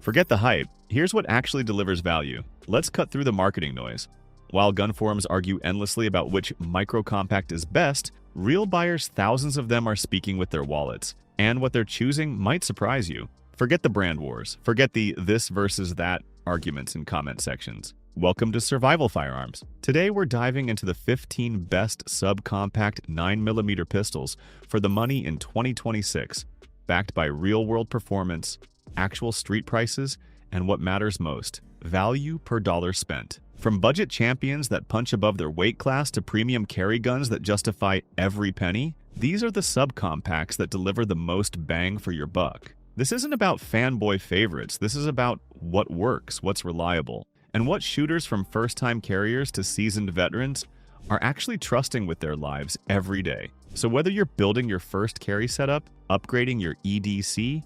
Forget the hype. Here's what actually delivers value. Let's cut through the marketing noise. While gun forums argue endlessly about which micro-compact is best, real buyers, thousands of them, are speaking with their wallets. And what they're choosing might surprise you. Forget the brand wars. Forget the this versus that arguments in comment sections. Welcome to Survival Firearms. Today we're diving into the 15 best subcompact 9mm pistols for the money in 2026, backed by real-world performance, actual street prices, and what matters most, value per dollar spent. From budget champions that punch above their weight class to premium carry guns that justify every penny, these are the subcompacts that deliver the most bang for your buck. This isn't about fanboy favorites. This is about what works, what's reliable, and what shooters from first-time carriers to seasoned veterans are actually trusting with their lives every day. So whether you're building your first carry setup, upgrading your EDC,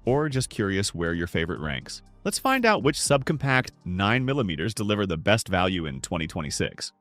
or just curious where your favorite ranks, let's find out which subcompact 9mm deliver the best value in 2026.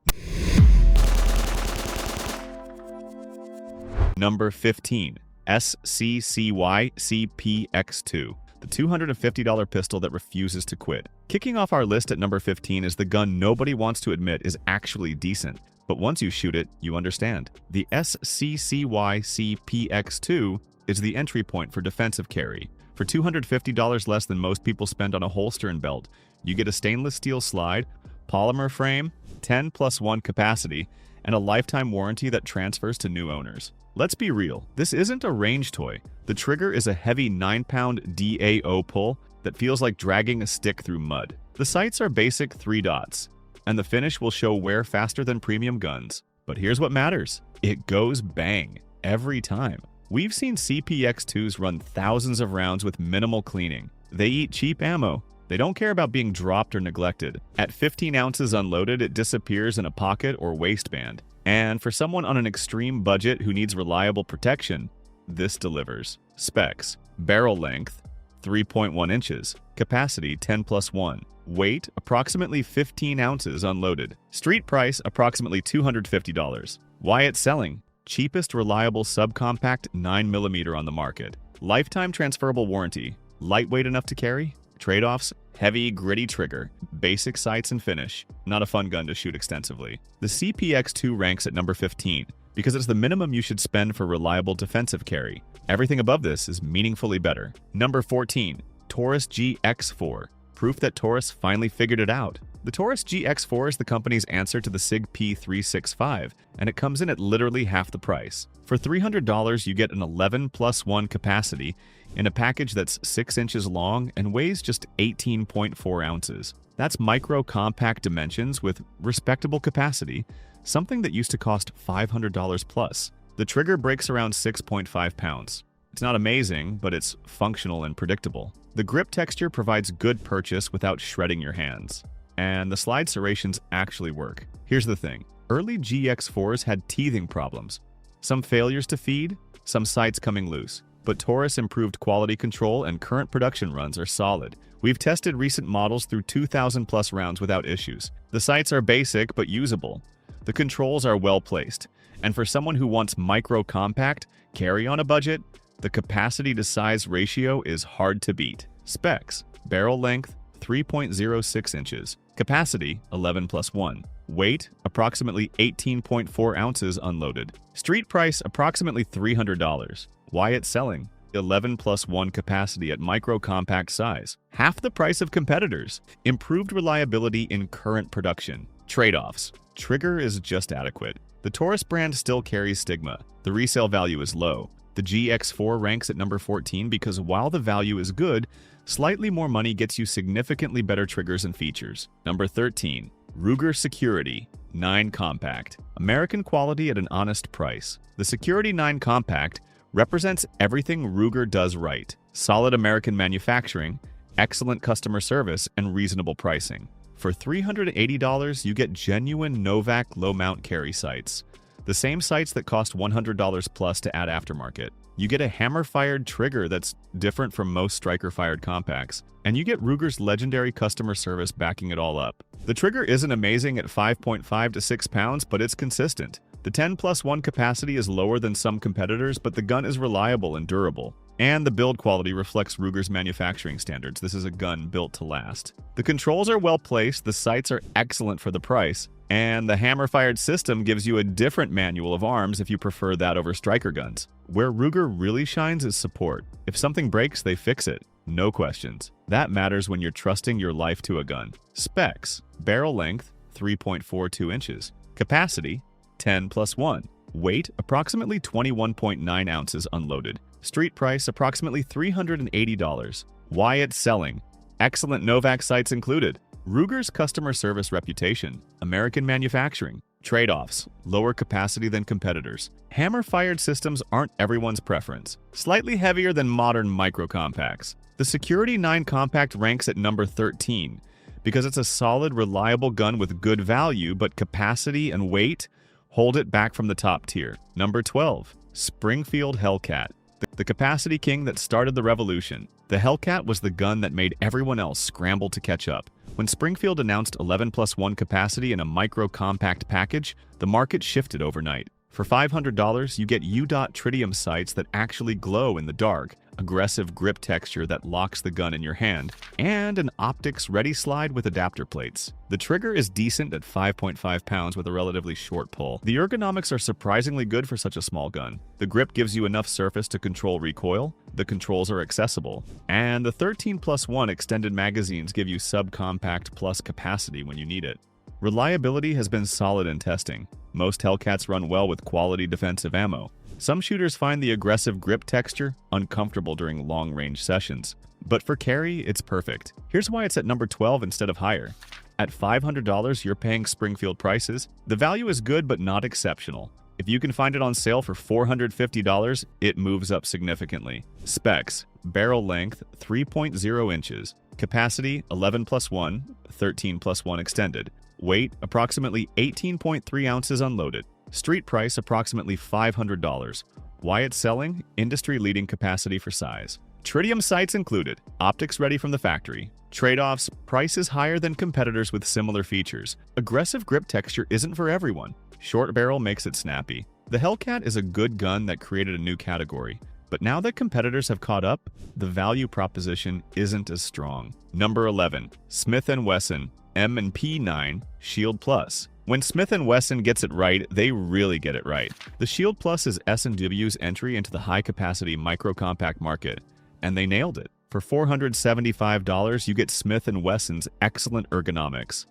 Number 15. SCCY CPX2, the $250 pistol that refuses to quit. Kicking off our list at number 15 is the gun nobody wants to admit is actually decent, but once you shoot it, you understand. The SCCY CPX2 is the entry point for defensive carry. For $250 less than most people spend on a holster and belt, you get a stainless steel slide, polymer frame, 10+1 capacity, and a lifetime warranty that transfers to new owners. Let's be real, this isn't a range toy. The trigger is a heavy 9-pound DAO pull that feels like dragging a stick through mud. The sights are basic 3 dots, and the finish will show wear faster than premium guns. But here's what matters. It goes bang every time. We've seen CPX2s run thousands of rounds with minimal cleaning. They eat cheap ammo. They don't care about being dropped or neglected. At 15 ounces unloaded, it disappears in a pocket or waistband. And for someone on an extreme budget who needs reliable protection, this delivers. Specs: barrel length 3.1 inches, capacity 10+1, weight approximately 15 ounces unloaded, street price approximately $250. Why it's selling? Cheapest reliable subcompact 9mm on the market. Lifetime transferable warranty. Lightweight enough to carry? Trade-offs: heavy, gritty trigger, basic sights and finish. Not a fun gun to shoot extensively. The CPX2 ranks at number 15 because it's the minimum you should spend for reliable defensive carry. Everything above this is meaningfully better. Number 14. Taurus GX4. Proof that Taurus finally figured it out. The Taurus GX4 is the company's answer to the SIG P365, and it comes in at literally half the price. For $300, you get an 11+1 capacity in a package that's 6 inches long and weighs just 18.4 ounces. That's micro-compact dimensions with respectable capacity, something that used to cost $500 plus. The trigger breaks around 6.5 pounds. It's not amazing, but it's functional and predictable. The grip texture provides good purchase without shredding your hands. And the slide serrations actually work. Here's the thing. Early GX4s had teething problems. Some failures to feed, some sights coming loose. But Taurus improved quality control and current production runs are solid. We've tested recent models through 2,000 plus rounds without issues. The sights are basic but usable. The controls are well placed. And for someone who wants micro-compact carry on a budget, the capacity to size ratio is hard to beat. Specs: barrel length 3.06 inches, capacity 11+1, weight approximately 18.4 ounces unloaded, street price approximately $300. Why it's selling? 11+1 capacity at micro-compact size, half the price of competitors, improved reliability in current production. Trade-offs: trigger is just adequate. The Taurus brand still carries stigma. The resale value is low. The GX4 ranks at number 14 because while the value is good, slightly more money gets you significantly better triggers and features. Number 13. Ruger Security 9 Compact. American quality at an honest price. The Security 9 Compact represents everything Ruger does right. Solid American manufacturing, excellent customer service, and reasonable pricing. For $380, you get genuine Novak low-mount carry sights. The same sights that cost $100 plus to add aftermarket. You get a hammer-fired trigger that's different from most striker-fired compacts. And you get Ruger's legendary customer service backing it all up. The trigger isn't amazing at 5.5 to 6 pounds, but it's consistent. The 10+1 capacity is lower than some competitors, but the gun is reliable and durable. And the build quality reflects Ruger's manufacturing standards. This is a gun built to last. The controls are well placed, the sights are excellent for the price, and the hammer-fired system gives you a different manual of arms if you prefer that over striker guns. Where Ruger really shines is support. If something breaks, they fix it. No questions. That matters when you're trusting your life to a gun. Specs: barrel length, 3.42 inches. Capacity, 10+1. Weight, approximately 21.9 ounces unloaded. Street price, approximately $380. Why it's selling: excellent Novak sights included. Ruger's customer service reputation. American manufacturing. Trade-offs: lower capacity than competitors. Hammer-fired systems aren't everyone's preference. Slightly heavier than modern micro-compacts. The Security 9 Compact ranks at number 13 because it's a solid, reliable gun with good value, but capacity and weight hold it back from the top tier. Number 12. Springfield HELLCAT. The capacity king that started the revolution. The HELLCAT was the gun that made everyone else scramble to catch up. When Springfield announced 11+1 capacity in a micro-compact package, the market shifted overnight. For $500, you get U-Dot tritium sights that actually glow in the dark, aggressive grip texture that locks the gun in your hand, and an optics ready slide with adapter plates. The trigger is decent at 5.5 pounds with a relatively short pull. The ergonomics are surprisingly good for such a small gun. The grip gives you enough surface to control recoil, the controls are accessible, and the 13+1 extended magazines give you subcompact plus capacity when you need it. Reliability has been solid in testing. Most HELLCATs run well with quality defensive ammo. Some shooters find the aggressive grip texture uncomfortable during long-range sessions. But for carry, it's perfect. Here's why it's at number 12 instead of higher. At $500, you're paying Springfield prices. The value is good but not exceptional. If you can find it on sale for $450, it moves up significantly. Specs: barrel length, 3.0 inches. Capacity, 11+1, 13+1 extended. Weight, approximately 18.3 ounces unloaded. Street price, approximately $500. Why it's selling? Industry-leading capacity for size. Tritium sights included. Optics ready from the factory. Trade-offs: price is higher than competitors with similar features. Aggressive grip texture isn't for everyone. Short barrel makes it snappy. The HELLCAT is a good gun that created a new category. But now that competitors have caught up, the value proposition isn't as strong. Number 11. Smith & Wesson M&P9 Shield Plus. When Smith & Wesson gets it right, they really get it right. The Shield Plus is S&W's entry into the high-capacity micro-compact market, and they nailed it. For $475, you get Smith & Wesson's excellent ergonomics,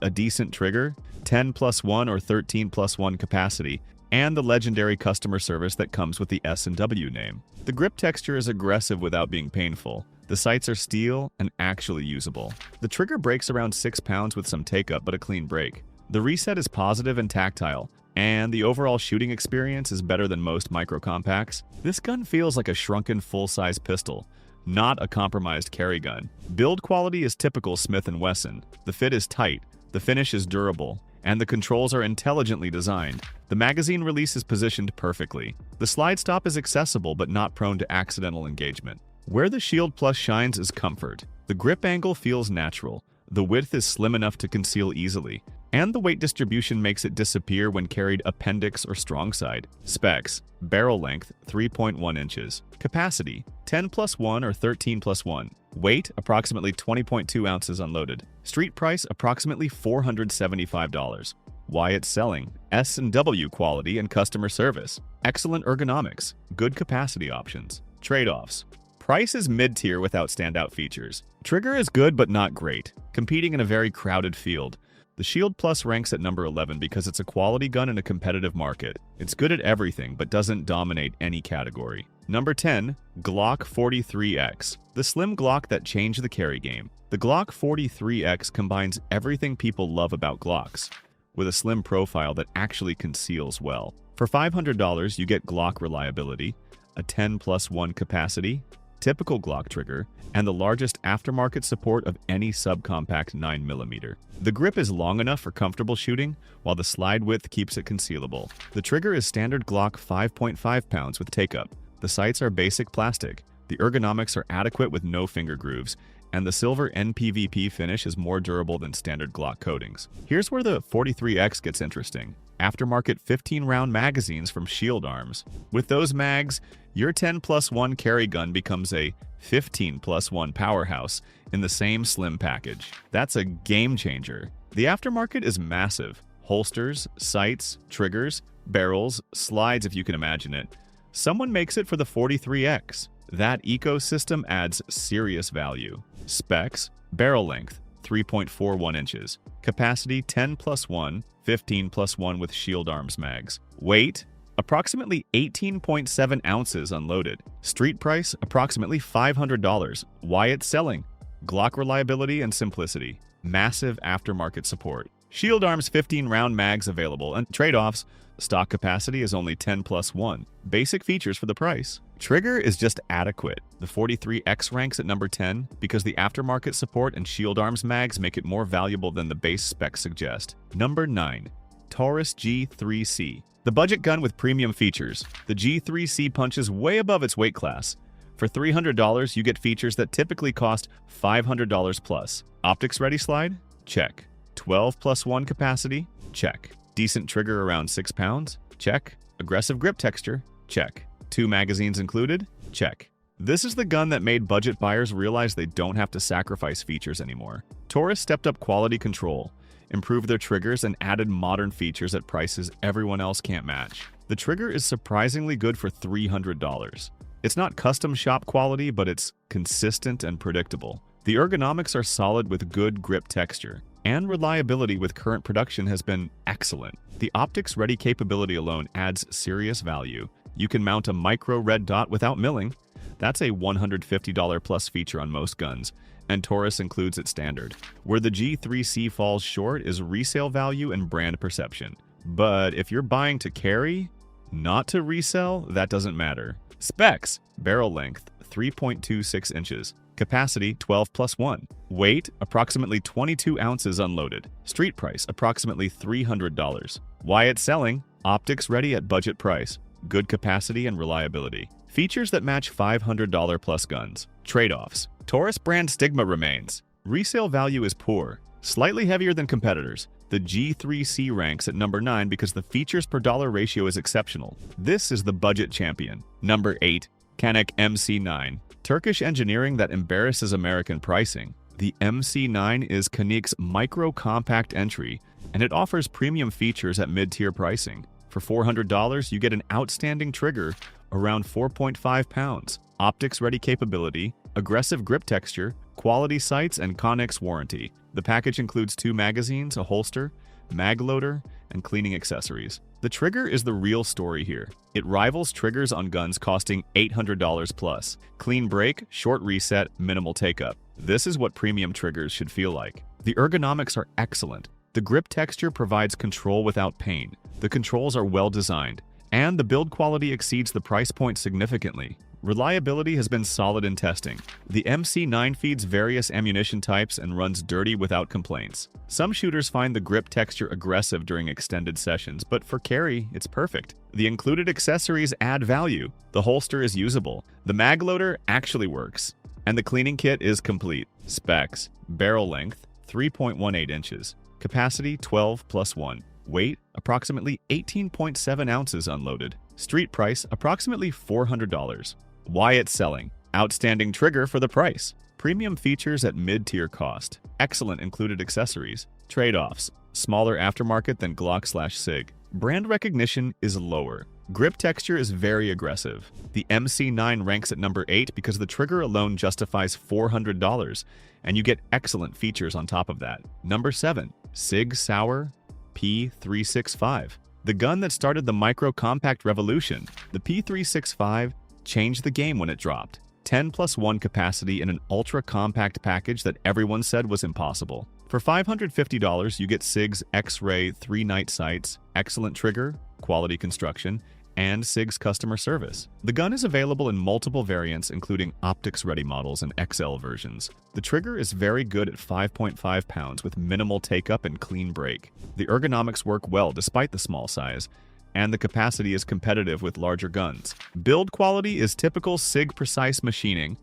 a decent trigger, 10+1 or 13+1 capacity, and the legendary customer service that comes with the S&W name. The grip texture is aggressive without being painful. The sights are steel and actually usable. The trigger breaks around 6 pounds with some take-up but a clean break. The reset is positive and tactile, and the overall shooting experience is better than most micro-compacts. This gun feels like a shrunken full-size pistol, not a compromised carry gun. Build quality is typical Smith & Wesson. The fit is tight, the finish is durable, and the controls are intelligently designed. The magazine release is positioned perfectly. The slide stop is accessible but not prone to accidental engagement. Where the Shield Plus shines is comfort. The grip angle feels natural. The width is slim enough to conceal easily, and the weight distribution makes it disappear when carried appendix or strong side. Specs: barrel length, 3.1 inches. Capacity, 10+1 or 13+1. Weight, approximately 20.2 ounces unloaded. Street price, approximately $475. Why it's selling: S&W quality and customer service. Excellent ergonomics. Good capacity options. Trade-offs: price is mid-tier without standout features. Trigger is good but not great, competing in a very crowded field. The Shield Plus ranks at number 11 because it's a quality gun in a competitive market. It's good at everything but doesn't dominate any category. Number 10. Glock 43X. The slim Glock that changed the carry game. The Glock 43X combines everything people love about Glocks, with a slim profile that actually conceals well. For $500, you get Glock reliability, a 10+1 capacity, typical Glock trigger, and the largest aftermarket support of any subcompact 9mm. The grip is long enough for comfortable shooting, while the slide width keeps it concealable. The trigger is standard Glock 5.5 pounds with take-up. The sights are basic plastic. The ergonomics are adequate with no finger grooves, and the silver NPVP finish is more durable than standard Glock coatings. Here's where the 43X gets interesting. Aftermarket 15-round magazines from Shield Arms. With those mags, your 10+1 carry gun becomes a 15+1 powerhouse in the same slim package. That's a game changer. The aftermarket is massive. Holsters, sights, triggers, barrels, slides if you can imagine it. Someone makes it for the 43X. That ecosystem adds serious value. Specs: barrel length 3.41 inches, capacity 10+1, 15+1 with Shield Arms mags. Weight: approximately 18.7 ounces unloaded. Street price: approximately $500. Why it's selling: Glock reliability and simplicity. Massive aftermarket support. Shield Arms 15-round mags available, and trade-offs: stock capacity is only 10+1. Basic features for the price. Trigger is just adequate. The 43X ranks at number 10 because the aftermarket support and Shield Arms mags make it more valuable than the base specs suggest. Number 9. Taurus G3C. The budget gun with premium features. The G3C punches way above its weight class. For $300, you get features that typically cost $500 plus. Optics ready slide? Check. 12+1 capacity? Check. Decent trigger around 6 pounds? Check. Aggressive grip texture? Check. 2 magazines included? Check. This is the gun that made budget buyers realize they don't have to sacrifice features anymore. Taurus stepped up quality control, improved their triggers, and added modern features at prices everyone else can't match. The trigger is surprisingly good for $300. It's not custom shop quality, but it's consistent and predictable. The ergonomics are solid with good grip texture, and reliability with current production has been excellent. The optics-ready capability alone adds serious value. You can mount a micro red dot without milling. That's a $150 plus feature on most guns, and Taurus includes it standard. Where the G3C falls short is resale value and brand perception. But if you're buying to carry, not to resell, that doesn't matter. Specs: barrel length 3.26 inches, capacity 12+1, weight approximately 22 ounces unloaded, street price approximately $300. Why it's selling: optics ready at budget price, good capacity and reliability. Features that match $500 plus guns. Trade-offs: Taurus brand stigma remains. Resale value is poor, slightly heavier than competitors. The G3C ranks at number 9 because the features per dollar ratio is exceptional. This is the budget champion. Number 8. CANIK MC9. Turkish engineering that embarrasses American pricing. The MC9 is CANIK's micro-compact entry, and it offers premium features at mid-tier pricing. For $400, you get an outstanding trigger around 4.5 pounds, optics-ready capability, aggressive grip texture, quality sights, and CANIK's warranty. The package includes 2 magazines, a holster, mag loader, and cleaning accessories. The trigger is the real story here. It rivals triggers on guns costing $800 plus. Clean break, short reset, minimal take-up. This is what premium triggers should feel like. The ergonomics are excellent. The grip texture provides control without pain. The controls are well designed, and the build quality exceeds the price point significantly. Reliability has been solid in testing. The MC9 feeds various ammunition types and runs dirty without complaints. Some shooters find the grip texture aggressive during extended sessions, but for carry, it's perfect. The included accessories add value. The holster is usable. The mag loader actually works. And the cleaning kit is complete. Specs: barrel length 3.18 inches, capacity 12+1, weight approximately 18.7 ounces unloaded, street price approximately $400. Why it's selling: outstanding trigger for the price, premium features at mid-tier cost, excellent included accessories. Trade-offs: smaller aftermarket than Glock/SIG. Brand recognition is lower. Grip texture is very aggressive. The MC9 ranks at number 8 because the trigger alone justifies $400, and you get excellent features on top of that. Number 7. SIG SAUER P365. The gun that started the micro-compact revolution. The P365 changed the game when it dropped. 10+1 capacity in an ultra-compact package that everyone said was impossible. For $550, you get SIG's X-Ray 3-night sights, excellent trigger, quality construction, and SIG's customer service. The gun is available in multiple variants, including optics-ready models and XL versions. The trigger is very good at 5.5 pounds with minimal take-up and clean break. The ergonomics work well despite the small size, and the capacity is competitive with larger guns. Build quality is typical SIG precise machining,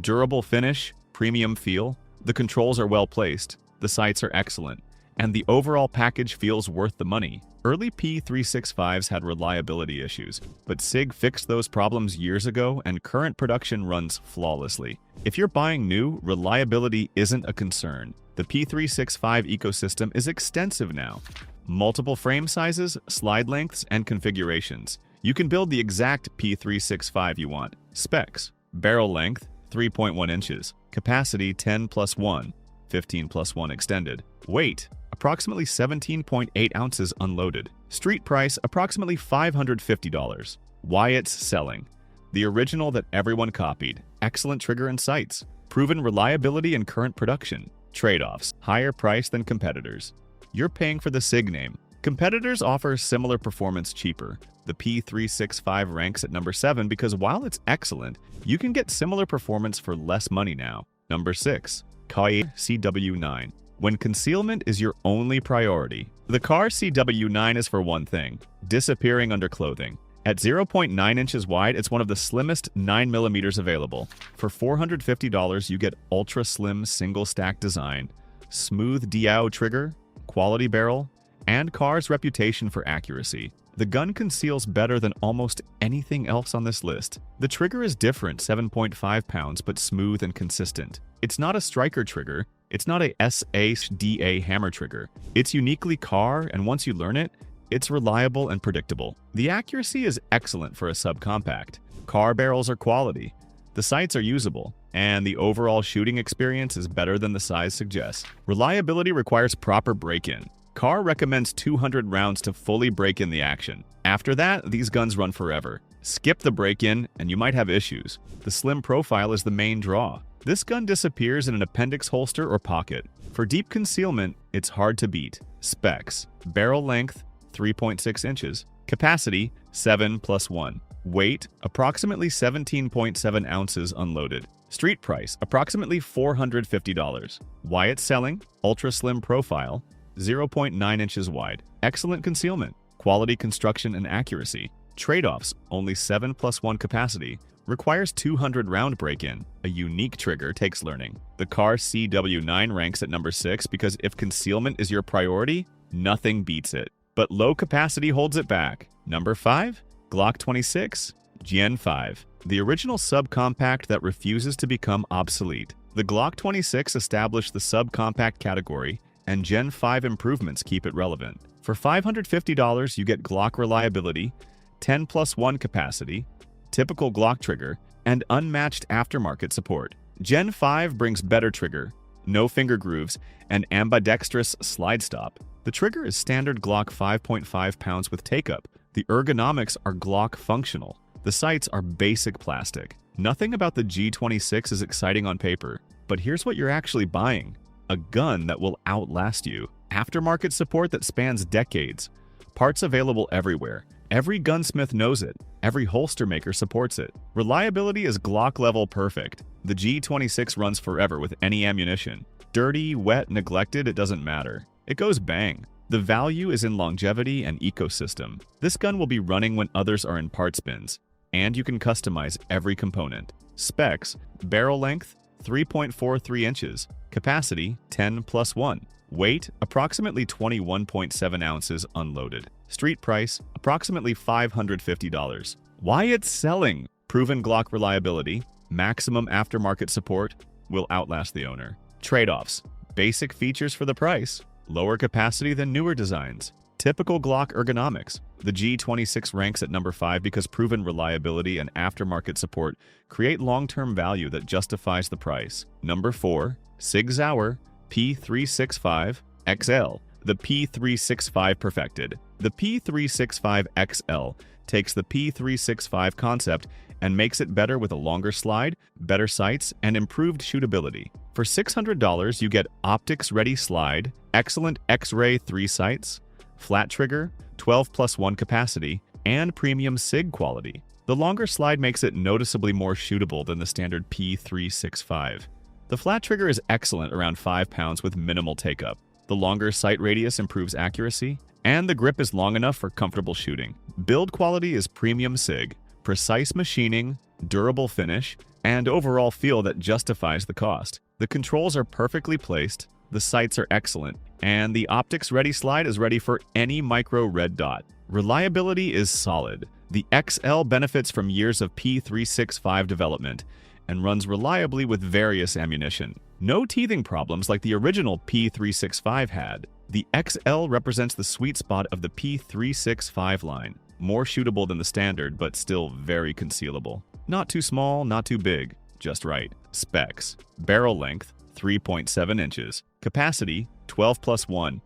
durable finish, premium feel, the controls are well placed, the sights are excellent, and the overall package feels worth the money. Early P365s had reliability issues, but SIG fixed those problems years ago and current production runs flawlessly. If you're buying new, reliability isn't a concern. The P365 ecosystem is extensive now. Multiple frame sizes, slide lengths, and configurations. You can build the exact P365 you want. Specs: barrel length 3.1 inches, capacity 10+1, 15+1 extended. Weight: approximately 17.8 ounces unloaded. Street price: approximately $550. Why it's selling: the original that everyone copied, excellent trigger and sights, proven reliability in current production. Trade-offs: higher price than competitors. You're paying for the SIG name. Competitors offer similar performance cheaper. The P365 ranks at number 7 because while it's excellent, you can get similar performance for less money now. Number 6. KAHR CW9. When concealment is your only priority. The KAHR CW9 is for one thing: disappearing under clothing. At 0.9 inches wide, it's one of the slimmest 9mm available. For $450, you get ultra-slim single-stack design, smooth DIO trigger, quality barrel, and KAHR's reputation for accuracy. The gun conceals better than almost anything else on this list. The trigger is different, 7.5 pounds, but smooth and consistent. It's not a striker trigger. It's not a SAUER hammer trigger. It's uniquely KAHR, and once you learn it, it's reliable and predictable. The accuracy is excellent for a subcompact. KAHR barrels are quality. The sights are usable, and the overall shooting experience is better than the size suggests. Reliability requires proper break-in. KAHR recommends 200 rounds to fully break in the action. After that, these guns run forever. Skip the break-in, and you might have issues. The slim profile is the main draw. This gun disappears in an appendix holster or pocket. For deep concealment, it's hard to beat. Specs: barrel length 3.6 inches, capacity 7+1, weight approximately 17.7 ounces unloaded. Street price approximately $450. Why it's selling: ultra slim profile, 0.9 inches wide, excellent concealment, quality construction and accuracy. Trade-offs: only 7+1 capacity, requires 200 round break-in. A unique trigger takes learning. The KAHR CW9 ranks at number 6 because if concealment is your priority, nothing beats it. But low capacity holds it back. Number 5. Glock 26 Gen 5. The original subcompact that refuses to become obsolete. The Glock 26 established the subcompact category, and Gen 5 improvements keep it relevant. For $550, you get Glock reliability, 10+1 capacity, typical Glock trigger, and unmatched aftermarket support. Gen 5 brings better trigger, no finger grooves, and ambidextrous slide stop. The trigger is standard Glock 5.5 pounds with take-up. The ergonomics are Glock functional. The sights are basic plastic. Nothing about the G26 is exciting on paper, but here's what you're actually buying: a gun that will outlast you. Aftermarket support that spans decades. Parts available everywhere. Every gunsmith knows it. Every holster maker supports it. Reliability is Glock level perfect. The G26 runs forever with any ammunition. Dirty, wet, neglected, it doesn't matter. It goes bang. The value is in longevity and ecosystem. This gun will be running when others are in parts bins, and you can customize every component. Specs: barrel length 3.43 inches, capacity 10+1, weight approximately 21.7 ounces unloaded. Street price approximately $550. Why it's selling: proven Glock reliability, maximum aftermarket support, will outlast the owner. Trade-offs: basic features for the price, lower capacity than newer designs, typical Glock ergonomics. The G26 ranks at number 5 because proven reliability and aftermarket support create long-term value that justifies the price. Number 4. SIG SAUER P365 XL. The P365 perfected. The P365 XL takes the P365 concept and makes it better with a longer slide, better sights, and improved shootability. For $600, you get optics-ready slide, excellent X-ray 3 sights, flat trigger, 12+1 capacity, and premium SIG quality. The longer slide makes it noticeably more shootable than the standard P365. The flat trigger is excellent around 5 pounds with minimal take-up. The longer sight radius improves accuracy, and the grip is long enough for comfortable shooting. Build quality is premium SIG, precise machining, durable finish, and overall feel that justifies the cost. The controls are perfectly placed, the sights are excellent, and the optics ready slide is ready for any micro red dot. Reliability is solid. The XL benefits from years of P365 development and runs reliably with various ammunition. No teething problems like the original P365 had. The XL represents the sweet spot of the P365 line. More shootable than the standard, but still very concealable. Not too small, not too big, just right. Specs: barrel length 3.7 inches, capacity 12+1,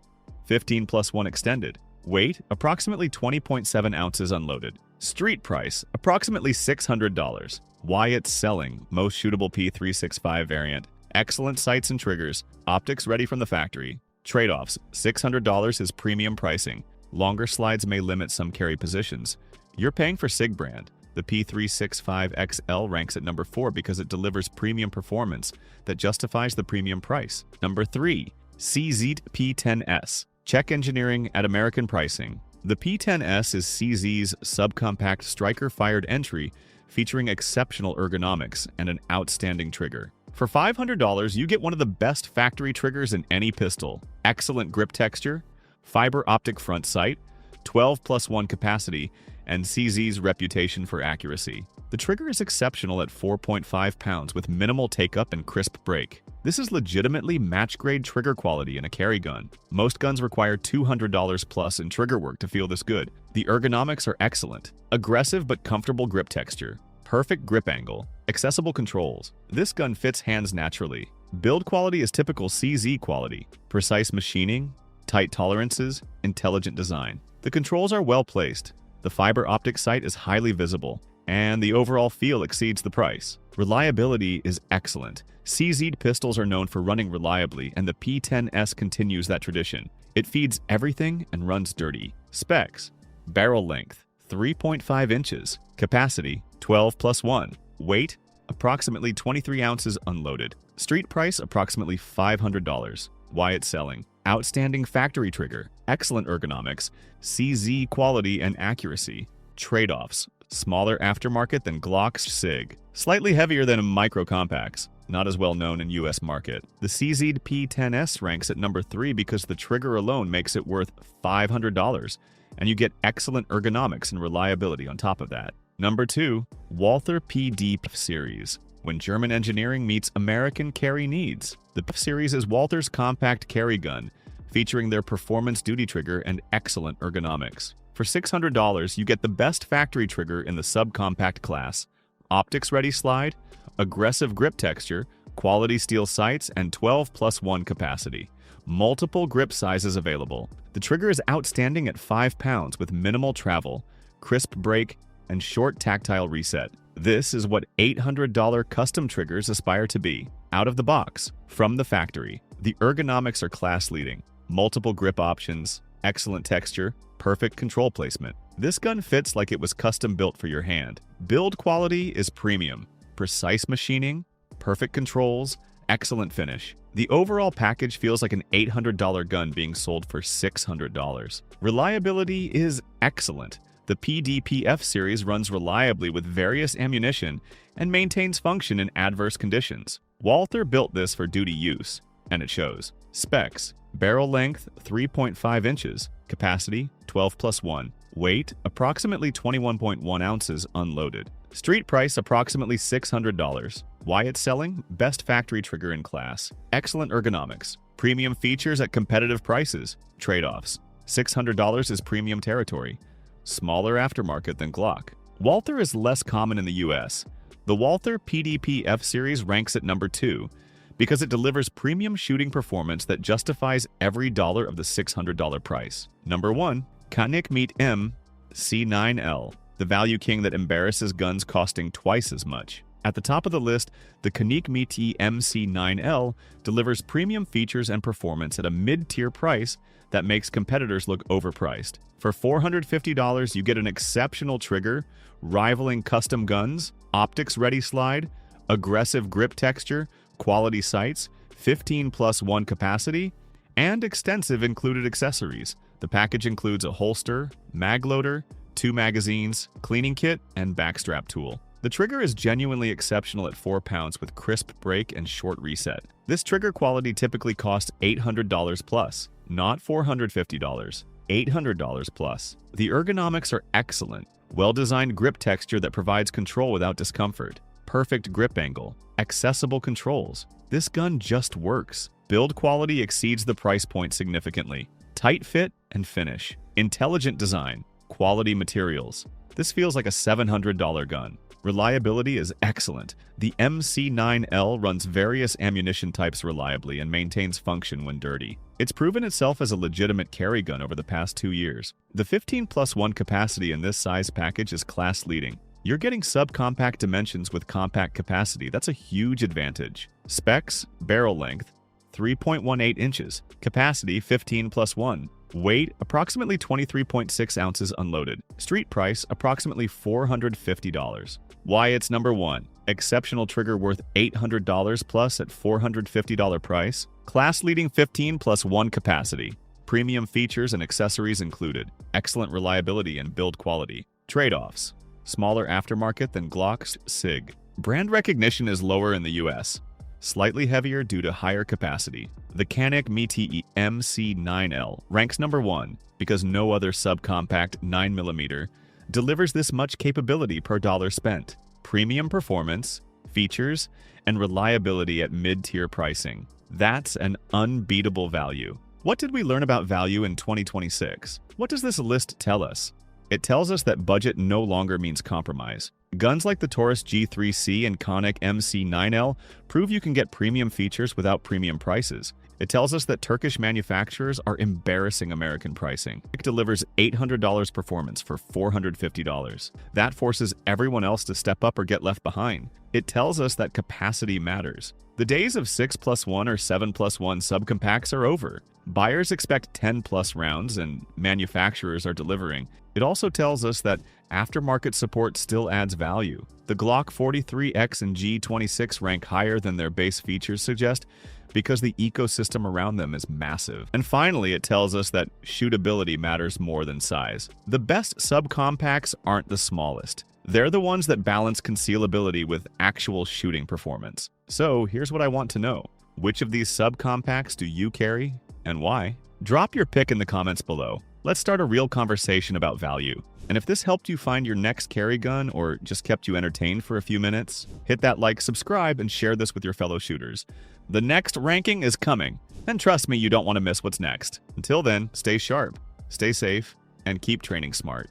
15+1 extended, weight approximately 20.7 ounces unloaded, street price approximately $600. Why it's selling: most shootable P365 variant, excellent sights and triggers, optics ready from the factory. Trade-offs: $600 is premium pricing. Longer slides may limit some carry positions. You're paying for SIG brand. The P365 XL ranks at number 4 because it delivers premium performance that justifies the premium price. Number 3. CZ P10S. Check engineering at American pricing. The P10S is CZ's subcompact striker-fired entry featuring exceptional ergonomics and an outstanding trigger. For $500, you get one of the best factory triggers in any pistol. Excellent grip texture, fiber optic front sight, 12+1 capacity, and CZ's reputation for accuracy. The trigger is exceptional at 4.5 pounds with minimal take-up and crisp break. This is legitimately match-grade trigger quality in a carry gun. Most guns require $200 plus in trigger work to feel this good. The ergonomics are excellent. Aggressive but comfortable grip texture, perfect grip angle, accessible controls. This gun fits hands naturally. Build quality is typical CZ quality. Precise machining, tight tolerances, intelligent design. The controls are well placed. The fiber optic sight is highly visible, and the overall feel exceeds the price. Reliability is excellent. CZ pistols are known for running reliably, and the P10S continues that tradition. It feeds everything and runs dirty. Specs: barrel length 3.5 inches, capacity 12+1, weight approximately 23 ounces unloaded, street price approximately $500. Why it's selling: outstanding factory trigger, excellent ergonomics, CZ quality and accuracy. Trade-offs: smaller aftermarket than Glock's SIG, slightly heavier than micro compacts, not as well known in US market. The CZ P10S ranks at number 3 because the trigger alone makes it worth $500, and you get excellent ergonomics and reliability on top of that. Number 2, Walther PDP series. When German engineering meets American carry needs. The P series is Walther's compact carry gun, featuring their performance duty trigger and excellent ergonomics. For $600, you get the best factory trigger in the subcompact class, optics-ready slide, aggressive grip texture, quality steel sights, and 12+1 capacity. Multiple grip sizes available. The trigger is outstanding at 5 pounds with minimal travel, crisp break, and short tactile reset. This is what $800 custom triggers aspire to be. Out of the box, from the factory, the ergonomics are class-leading. Multiple grip options, excellent texture, perfect control placement. This gun fits like it was custom-built for your hand. Build quality is premium. Precise machining, perfect controls, excellent finish. The overall package feels like an $800 gun being sold for $600. Reliability is excellent. The PDP-F series runs reliably with various ammunition and maintains function in adverse conditions. Walther built this for duty use, and it shows. Specs: barrel length 3.5 inches, capacity 12+1, weight approximately 21.1 ounces unloaded. Street price approximately $600. Why it's selling? Best factory trigger in class, excellent ergonomics, premium features at competitive prices. Trade-offs: $600 is premium territory. Smaller aftermarket than Glock. Walther is less common in the US. The Walther PDP-F series ranks at number 2 because it delivers premium shooting performance that justifies every dollar of the $600 price. Number 1, KANIK METE C9L, the value king that embarrasses guns costing twice as much. At the top of the list, the KANIK METE MC9L delivers premium features and performance at a mid-tier price that makes competitors look overpriced. For $450, you get an exceptional trigger, rivaling custom guns, optics-ready slide, aggressive grip texture, quality sights, 15+1 capacity, and extensive included accessories. The package includes a holster, mag loader, 2 magazines, cleaning kit, and backstrap tool. The trigger is genuinely exceptional at 4 pounds with crisp break and short reset. This trigger quality typically costs $800 plus, not $450, $800 plus. The ergonomics are excellent. Well-designed grip texture that provides control without discomfort. Perfect grip angle. Accessible controls. This gun just works. Build quality exceeds the price point significantly. Tight fit and finish. Intelligent design. Quality materials. This feels like a $700 gun. Reliability is excellent. The MC9L runs various ammunition types reliably and maintains function when dirty. It's proven itself as a legitimate carry gun over the past 2 years. The 15+1 capacity in this size package is class-leading. You're getting subcompact dimensions with compact capacity. That's a huge advantage. Specs, barrel length, 3.18 inches. Capacity, 15+1. Weight, approximately 23.6 ounces unloaded. Street price, approximately $450. Why it's number 1. Exceptional trigger worth $800 plus at $450 price. Class-leading 15+1 capacity. Premium features and accessories included. Excellent reliability and build quality. Trade-offs. Smaller aftermarket than Glock's SIG. Brand recognition is lower in the US. Slightly heavier due to higher capacity. The CANIK METE MC9L ranks number 1 because no other subcompact 9mm delivers this much capability per dollar spent. Premium performance, features, and reliability at mid-tier pricing. That's an unbeatable value. What did we learn about value in 2026? What does this list tell us? It tells us that budget no longer means compromise. Guns like the Taurus G3C and CANIK MC9L prove you can get premium features without premium prices. It tells us that Turkish manufacturers are embarrassing American pricing. It delivers $800 performance for $450. That forces everyone else to step up or get left behind. It tells us that capacity matters. The days of 6+1 or 7+1 subcompacts are over. Buyers expect 10+ rounds and manufacturers are delivering. It also tells us that aftermarket support still adds value. The Glock 43X and G26 rank higher than their base features suggest because the ecosystem around them is massive. And finally, it tells us that shootability matters more than size. The best subcompacts aren't the smallest. They're the ones that balance concealability with actual shooting performance. So here's what I want to know. Which of these subcompacts do you carry and why? Drop your pick in the comments below. Let's start a real conversation about value. And if this helped you find your next carry gun or just kept you entertained for a few minutes, hit that like, subscribe, and share this with your fellow shooters. The next ranking is coming, and trust me, you don't want to miss what's next. Until then, stay sharp, stay safe, and keep training smart.